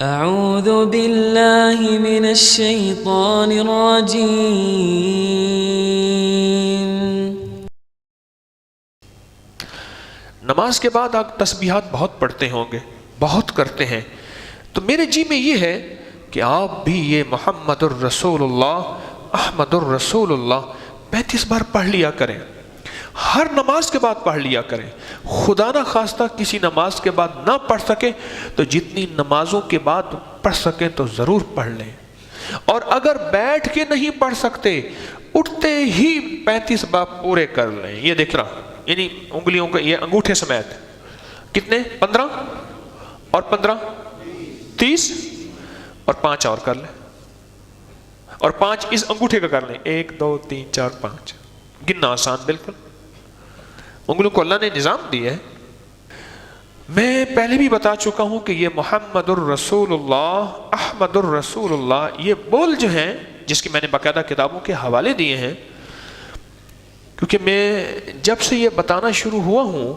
اعوذ باللہ من الشیطان الرجیم۔ نماز کے بعد آپ تسبیحات بہت پڑھتے ہوں گے، بہت کرتے ہیں، تو میرے جی میں یہ ہے کہ آپ بھی یہ محمد الرسول اللہ احمد الرسول اللہ 35 بار پڑھ لیا کریں، ہر نماز کے بعد پڑھ لیا کریں۔ خدا نہ خواستہ کسی نماز کے بعد نہ پڑھ سکے تو جتنی نمازوں کے بعد پڑھ سکیں تو ضرور پڑھ لیں، اور اگر بیٹھ کے نہیں پڑھ سکتے اٹھتے ہی 35 بار پورے کر لیں۔ یہ دیکھ رہا یعنی انگلیوں کا یہ انگوٹھے سمیت کتنے؟ 15 اور 15 30 اور 5 اور کر لیں، اور 5 اس انگوٹھے کا کر لیں، 1 2 3 4 5، گننا آسان بالکل، انگلیوں کو اللہ نے نظام دیا ہے۔ میں پہلے بھی بتا چکا ہوں کہ یہ محمد الرسول اللہ احمد الرسول اللہ یہ بول جو ہیں، جس کی میں نے باقاعدہ کتابوں کے حوالے دیے ہیں، کیونکہ میں جب سے یہ بتانا شروع ہوا ہوں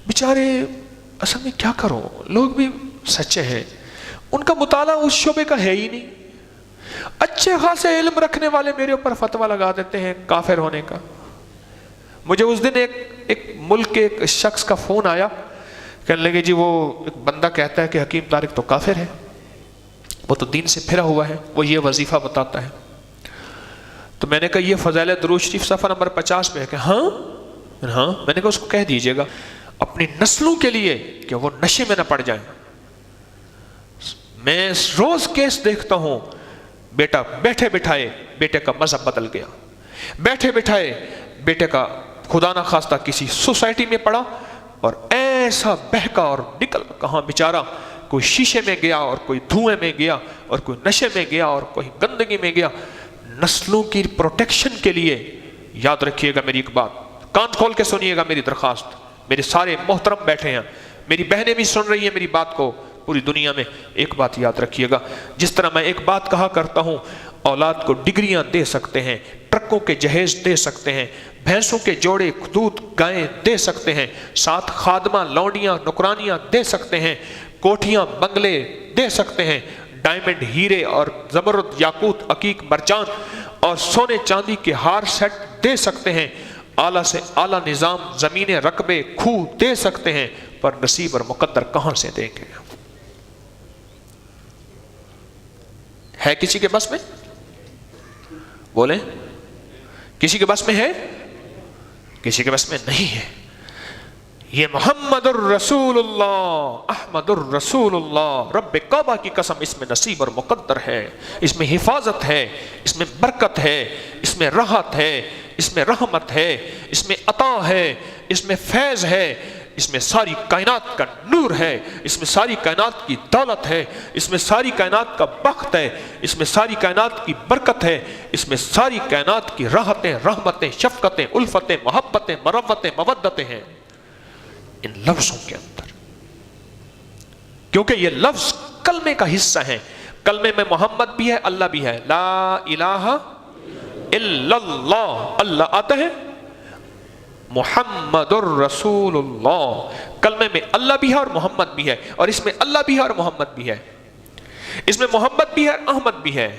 بیچارے اصل میں کیا کروں، لوگ بھی سچے ہیں، ان کا مطالعہ اس شعبے کا ہے ہی نہیں، اچھے خاصے علم رکھنے والے میرے اوپر فتویٰ لگا دیتے ہیں کافر ہونے کا۔ مجھے اس دن ایک ملک کے ایک شخص کا فون آیا، کہنے لگے جی وہ ایک بندہ کہتا ہے کہ حکیم طارق تو کافر ہے، وہ تو دین سے پھرا ہوا ہے، وہ یہ وظیفہ بتاتا ہے۔ تو میں نے کہا یہ فضائل درود شریف صفحہ نمبر 50 میں ہے کہ ہاں میں نے کہا اس کو کہہ دیجئے گا اپنی نسلوں کے لیے کہ وہ نشے میں نہ پڑ جائیں۔ میں روز کیس دیکھتا ہوں، بیٹا بیٹھے بٹھائے بیٹے کا مذہب بدل گیا، بیٹھے بٹھائے بیٹے کا خدا نہ خواستہ کسی سوسائٹی میں پڑا اور ایسا بہکا اور نکل کہاں بیچارہ، کوئی شیشے میں گیا اور کوئی دھوئے میں گیا اور کوئی نشے میں گیا اور کوئی گندگی میں گیا۔ نسلوں کی پروٹیکشن کے لیے یاد رکھیے گا میری ایک بات، کان کھول کے سنیے گا میری درخواست، میرے سارے محترم بیٹھے ہیں، میری بہنیں بھی سن رہی ہیں میری بات کو پوری دنیا میں، ایک بات یاد رکھیے گا، جس طرح میں ایک بات کہا کرتا ہوں، اولاد کو ڈگریاں دے سکتے ہیں، ٹرکوں کے جہیز دے سکتے ہیں، بھینسوں کے جوڑے دودھ گائیں دے سکتے ہیں، 7 خادمہ لونڈیاں نوکرانیاں دے سکتے ہیں، کوٹھیاں بنگلے دے سکتے ہیں، ڈائمنڈ ہیرے اور زمرد یاقوت عقیق مرجان اور سونے چاندی کے ہار سیٹ دے سکتے ہیں، اعلیٰ سے اعلیٰ نظام زمینیں رقبے کھو دے سکتے ہیں، پر نصیب اور مقدر کہاں سے دیں گے؟ ہے کسی کے بس میں؟ بولیں، کسی کے بس میں ہے؟ کسی کے بس میں نہیں ہے۔ یہ محمد الرسول اللہ احمد الرسول اللہ رب کعبہ کی قسم، اس میں نصیب اور مقدر ہے، اس میں حفاظت ہے، اس میں برکت ہے، اس میں راحت ہے، اس میں رحمت ہے، اس میں عطا ہے، اس میں فیض ہے، اس میں ساری کائنات کا نور ہے، اس میں ساری کائنات کی دولت ہے، اس میں ساری کائنات کا بخت ہے، اس میں ساری کائنات کی برکت ہے، اس میں ساری کائنات کی راحتیں، رحمتیں، شفقتیں، الفتیں، محبتیں، مروتیں، مودتیں ہیں ان لفظوں کے اندر، کیونکہ یہ لفظ کلمے کا حصہ ہیں۔ کلمے میں محمد بھی ہے، اللہ بھی ہے، لا الہ الا اللہ، اللہ آتا ہے، محمد الرسول اللہ، کلمے میں اللہ بھی ہے اور محمد بھی ہے، اور اس میں اللہ بھی ہے اور محمد بھی ہے، اس میں محمد بھی ہے اور احمد بھی ہے۔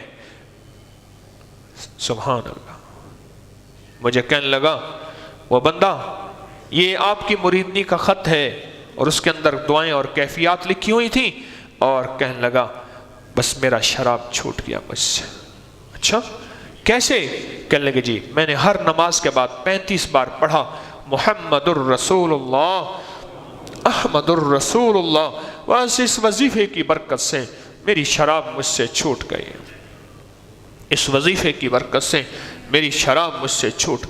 سبحان اللہ۔ مجھے کہنے لگا وہ بندہ یہ آپ کی مریدنی کا خط ہے، اور اس کے اندر دعائیں اور کیفیات لکھی ہوئی تھیں، اور کہنے لگا بس میرا شراب چھوٹ گیا مجھ سے۔ اچھا کیسے؟ کہنے لگے جی میں نے ہر نماز کے بعد 35 بار پڑھا محمد الرسول اللہ احمد الرسول اللہ، بس اس وظیفے کی برکت سے میری شراب مجھ سے چھوٹ گئی، اس وظیفے کی برکت سے میری شراب مجھ سے چھوٹ گئی۔